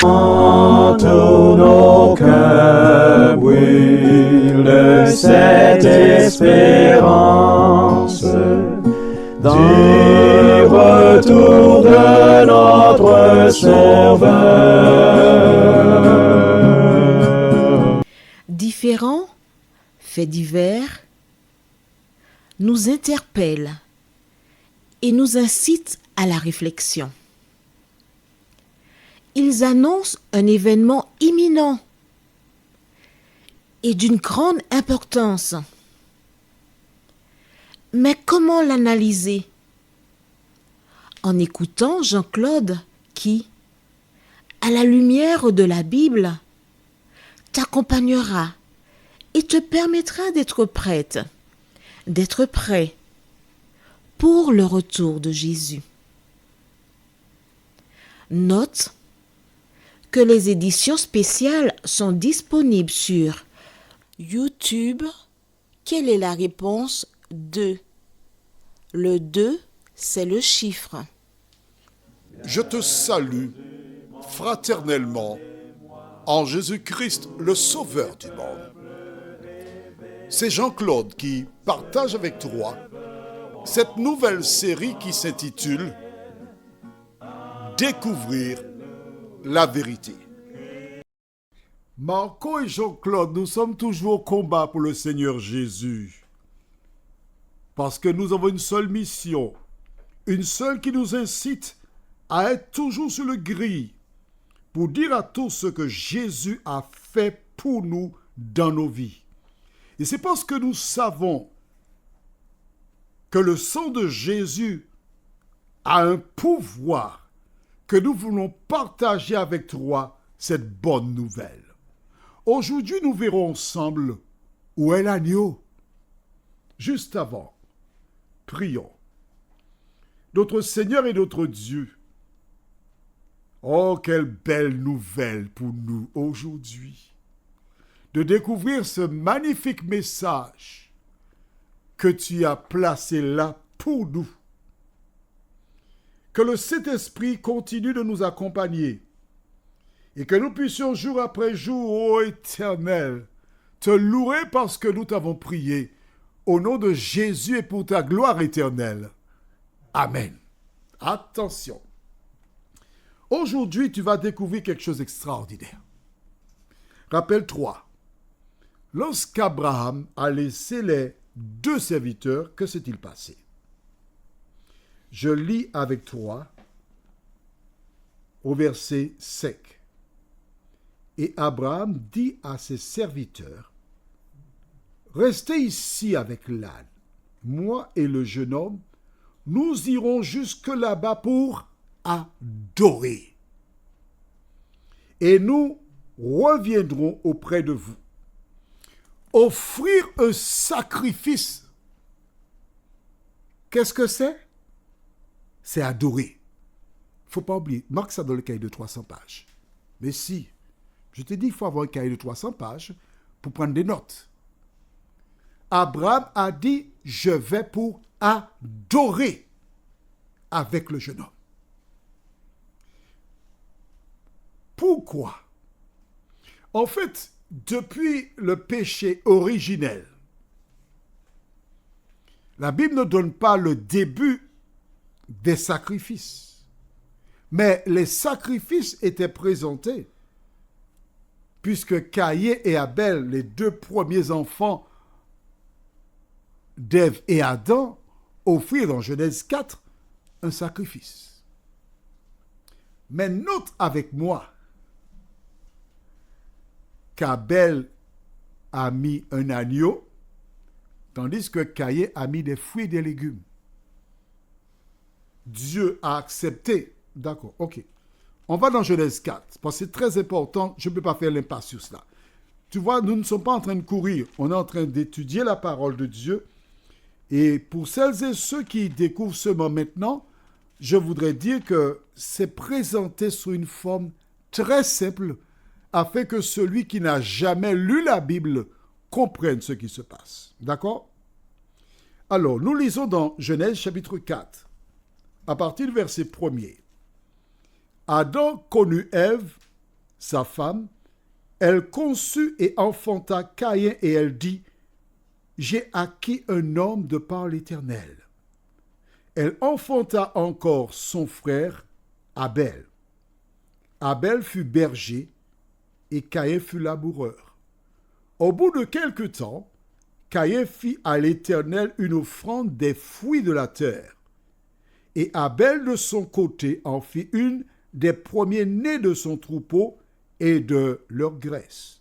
Tous nos cœurs brûlent de cette espérance du retour de notre Sauveur. Différents faits divers nous interpellent et nous incitent à la réflexion. Ils annoncent un événement imminent et d'une grande importance. Mais comment l'analyser? En écoutant Jean-Claude qui, à la lumière de la Bible, t'accompagnera et te permettra d'être prête, d'être prêt pour le retour de Jésus. Note que les éditions spéciales sont disponibles sur YouTube. Quelle est la réponse 2? Le 2, c'est le chiffre. Je te salue fraternellement en Jésus-Christ, le Sauveur du monde. C'est Jean-Claude qui partage avec toi cette nouvelle série qui s'intitule « Découvrir la vérité ». Marco et Jean-Claude, nous sommes toujours au combat pour le Seigneur Jésus. Parce que nous avons une seule mission, une seule qui nous incite à être toujours sur le gris pour dire à tous ce que Jésus a fait pour nous dans nos vies. Et c'est parce que nous savons que le sang de Jésus a un pouvoir que nous voulons partager avec toi cette bonne nouvelle. Aujourd'hui, nous verrons ensemble où est l'agneau. Juste avant, prions. Notre Seigneur et notre Dieu, oh, quelle belle nouvelle pour nous aujourd'hui, de découvrir ce magnifique message que tu as placé là pour nous. Que le Saint-Esprit continue de nous accompagner et que nous puissions jour après jour, ô Éternel, te louer parce que nous t'avons prié au nom de Jésus et pour ta gloire éternelle. Amen. Attention. Aujourd'hui, tu vas découvrir quelque chose d'extraordinaire. Rappelle-toi, lorsqu'Abraham a laissé les 2 serviteurs, que s'est-il passé? Je lis avec toi au verset 5. Et Abraham dit à ses serviteurs, « Restez ici avec l'âne. Moi et le jeune homme, nous irons jusque là-bas pour adorer. Et nous reviendrons auprès de vous. Offrir un sacrifice. Qu'est-ce que c'est? C'est adorer. Il ne faut pas oublier, marque ça dans le cahier de 300 pages. Mais si, je te dis, il faut avoir un cahier de 300 pages pour prendre des notes. Abraham a dit, je vais pour adorer avec le jeune homme. Pourquoi? En fait, depuis le péché originel, la Bible ne donne pas le début des sacrifices. Mais les sacrifices étaient présentés puisque Caïn et Abel, les 2 premiers enfants d'Ève et Adam, offrirent dans Genèse 4 un sacrifice. Mais note avec moi qu'Abel a mis un agneau, tandis que Caïn a mis des fruits et des légumes. Dieu a accepté. D'accord, ok. On va dans Genèse 4, parce que c'est très important, je ne peux pas faire l'impasse sur cela. Tu vois, nous ne sommes pas en train de courir, on est en train d'étudier la parole de Dieu. Et pour celles et ceux qui découvrent seulement maintenant, je voudrais dire que c'est présenté sous une forme très simple, afin que celui qui n'a jamais lu la Bible comprenne ce qui se passe. D'accord? Alors, nous lisons dans Genèse chapitre 4, à partir du verset 1er. Adam connut Ève, sa femme, elle conçut et enfanta Caïn et elle dit, « J'ai acquis un homme de par l'Éternel. » Elle enfanta encore son frère Abel. Abel fut berger et Caïn fut laboureur. Au bout de quelque temps, Caïn fit à l'Éternel une offrande des fruits de la terre. Et Abel de son côté en fit une des premiers-nés de son troupeau et de leur graisse.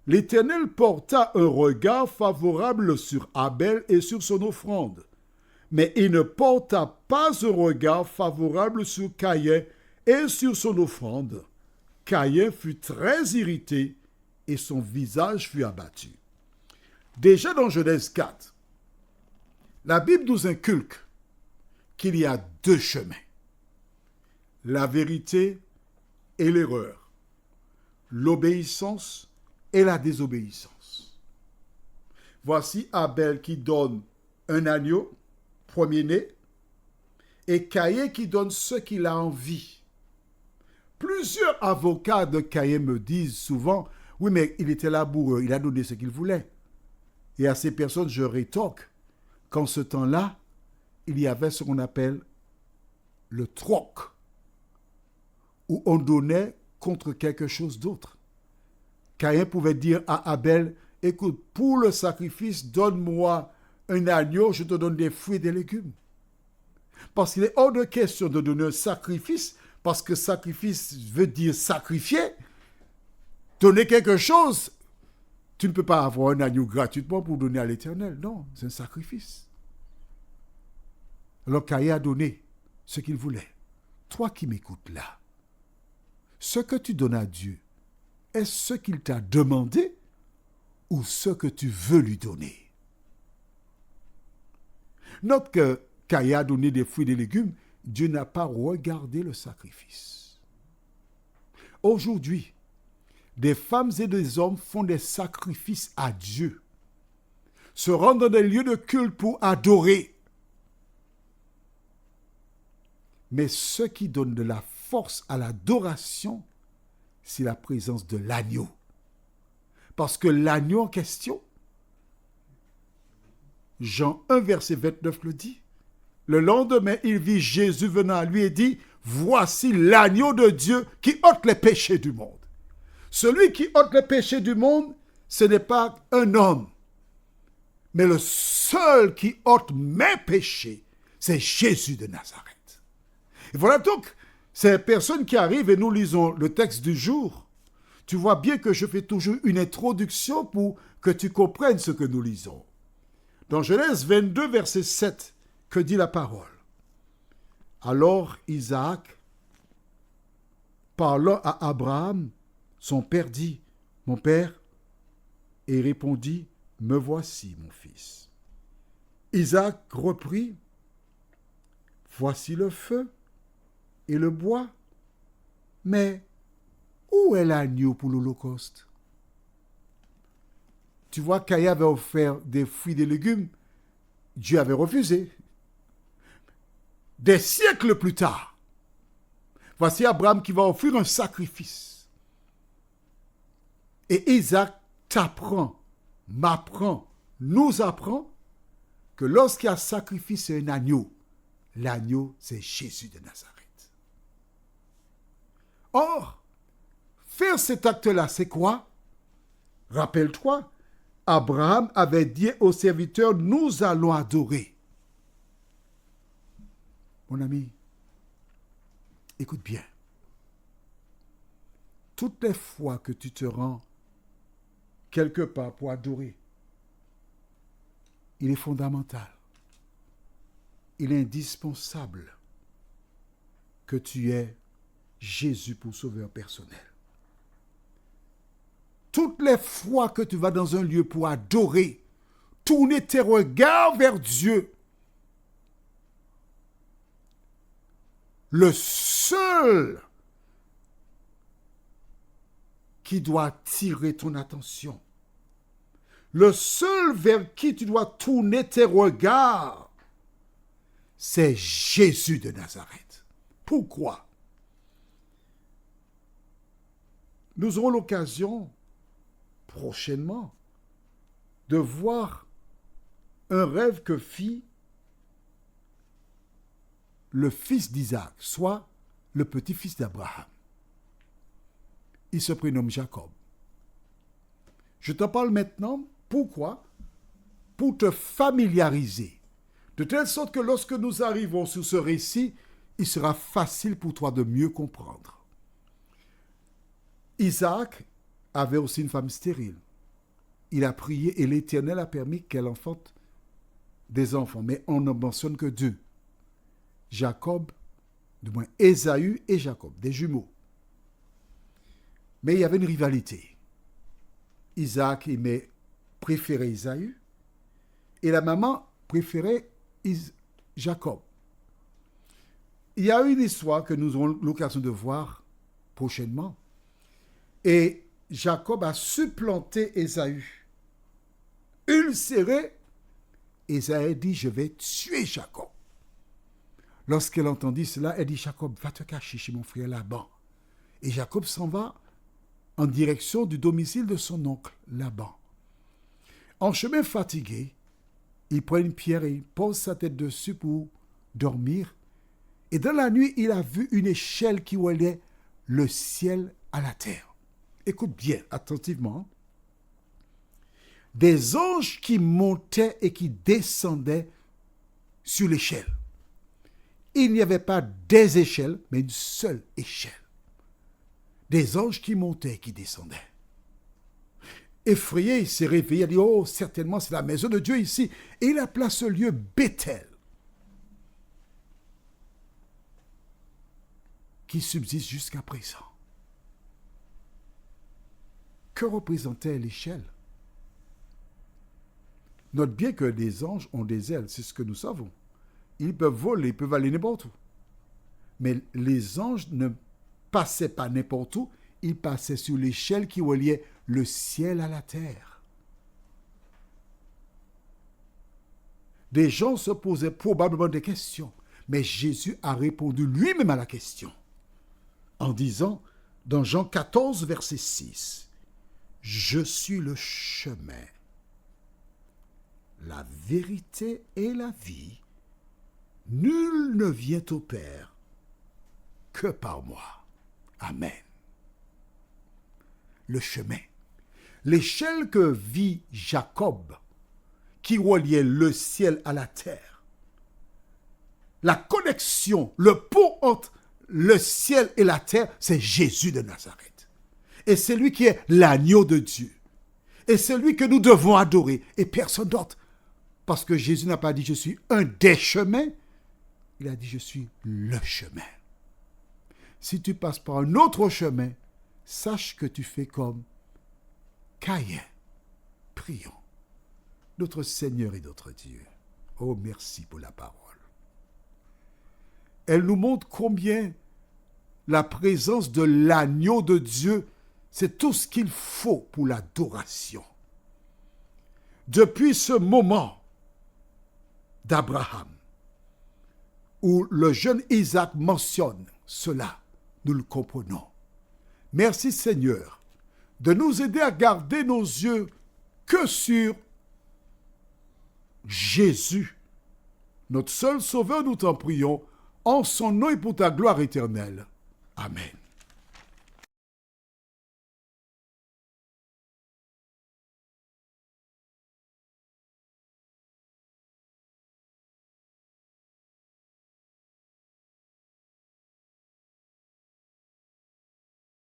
L'Éternel porta un regard favorable sur Abel et sur son offrande, mais il ne porta pas un regard favorable sur Caïn et sur son offrande. Caïn fut très irrité et son visage fut abattu. Déjà dans Genèse 4, la Bible nous inculque qu'il y a deux chemins, la vérité et l'erreur, l'obéissance et la désobéissance. Voici Abel qui donne un agneau, premier-né, et Caïn qui donne ce qu'il a envie. Plusieurs avocats de Caïn me disent souvent, oui, mais il était laboureux, il a donné ce qu'il voulait. Et à ces personnes, je rétorque qu'en ce temps-là, il y avait ce qu'on appelle le troc, où on donnait contre quelque chose d'autre. Caïn pouvait dire à Abel, écoute, pour le sacrifice, donne-moi un agneau, je te donne des fruits et des légumes. Parce qu'il est hors de question de donner un sacrifice, parce que sacrifice veut dire sacrifier. Donner quelque chose, tu ne peux pas avoir un agneau gratuitement pour donner à l'Éternel. Non, c'est un sacrifice. Alors Caïn a donné ce qu'il voulait. Toi qui m'écoutes là, ce que tu donnes à Dieu, est-ce ce qu'il t'a demandé ou ce que tu veux lui donner? Note que Caïn a donné des fruits et des légumes, Dieu n'a pas regardé le sacrifice. Aujourd'hui, des femmes et des hommes font des sacrifices à Dieu, se rendent dans des lieux de culte pour adorer. Mais ce qui donne de la force à l'adoration, c'est la présence de l'agneau. Parce que l'agneau en question, Jean 1, verset 29 le dit, le lendemain, il vit Jésus venant à lui et dit, « Voici l'agneau de Dieu qui ôte les péchés du monde. » Celui qui ôte les péchés du monde, ce n'est pas un homme, mais le seul qui ôte mes péchés, c'est Jésus de Nazareth. Et voilà donc, ces personnes qui arrivent et nous lisons le texte du jour. Tu vois bien que je fais toujours une introduction pour que tu comprennes ce que nous lisons. Dans Genèse 22, verset 7, que dit la parole? Alors Isaac, parlant à Abraham, son père dit, « Mon père » et répondit, « Me voici, mon fils. » Isaac reprit, « Voici le feu et le bois, mais où est l'agneau pour l'Holocauste? » Tu vois, Caïn avait offert des fruits et des légumes, Dieu avait refusé. Des siècles plus tard, voici Abraham qui va offrir un sacrifice. Et Isaac t'apprend, m'apprend, nous apprend que lorsqu'il y a sacrifice et un agneau, l'agneau c'est Jésus de Nazareth. Or, faire cet acte-là, c'est quoi? Rappelle-toi, Abraham avait dit aux serviteurs, nous allons adorer. Mon ami, écoute bien. Toutes les fois que tu te rends quelque part pour adorer, il est fondamental, il est indispensable que tu aies Jésus pour sauveur personnel. Toutes les fois que tu vas dans un lieu pour adorer, tourner tes regards vers Dieu. Le seul qui doit attirer ton attention, le seul vers qui tu dois tourner tes regards, c'est Jésus de Nazareth. Pourquoi? nous aurons l'occasion prochainement de voir un rêve que fit le fils d'Isaac, soit le petit-fils d'Abraham. Il se prénomme Jacob. Je t'en parle maintenant. Pourquoi? Pour te familiariser. De telle sorte que lorsque nous arrivons sur ce récit, il sera facile pour toi de mieux comprendre. Isaac avait aussi une femme stérile. Il a prié et l'Éternel a permis qu'elle enfante des enfants. Mais on ne mentionne que deux. Jacob, du moins Ésaü et Jacob, des jumeaux. Mais il y avait une rivalité. Isaac préférait Ésaü et la maman préférait Jacob. Il y a une histoire que nous aurons l'occasion de voir prochainement. Et Jacob a supplanté Ésaü. Ulcéré, Ésaü dit, je vais tuer Jacob. Lorsqu'elle entendit cela, elle dit, Jacob, va te cacher chez mon frère Laban. Et Jacob s'en va en direction du domicile de son oncle Laban. En chemin fatigué, il prend une pierre et il pose sa tête dessus pour dormir. Et dans la nuit, il a vu une échelle qui reliait le ciel à la terre. Écoute bien, attentivement. Des anges qui montaient et qui descendaient sur l'échelle. Il n'y avait pas des échelles, mais une seule échelle. Des anges qui montaient et qui descendaient. Effrayé, il s'est réveillé, il a dit, oh, certainement c'est la maison de Dieu ici. Et il appela ce lieu Bethel, qui subsiste jusqu'à présent. Que représentait l'échelle? Note bien que les anges ont des ailes, c'est ce que nous savons. Ils peuvent voler, ils peuvent aller n'importe où. Mais les anges ne passaient pas n'importe où, ils passaient sur l'échelle qui reliait le ciel à la terre. Des gens se posaient probablement des questions, mais Jésus a répondu lui-même à la question en disant dans Jean 14, verset 6, « Je suis le chemin, la vérité et la vie. Nul ne vient au Père que par moi. » Amen. Le chemin. L'échelle que vit Jacob, qui reliait le ciel à la terre. La connexion, le pont entre le ciel et la terre, c'est Jésus de Nazareth. Et c'est lui qui est l'agneau de Dieu. Et c'est lui que nous devons adorer et personne d'autre. Parce que Jésus n'a pas dit « je suis un des chemins », il a dit « je suis le chemin ». Si tu passes par un autre chemin, sache que tu fais comme Caïn. Prions. Notre Seigneur et notre Dieu, oh merci pour la parole. Elle nous montre combien la présence de l'agneau de Dieu, c'est tout ce qu'il faut pour l'adoration. Depuis ce moment d'Abraham, où le jeune Isaac mentionne cela, nous le comprenons. Merci Seigneur de nous aider à garder nos yeux que sur Jésus, notre seul Sauveur, nous t'en prions, en son nom et pour ta gloire éternelle. Amen.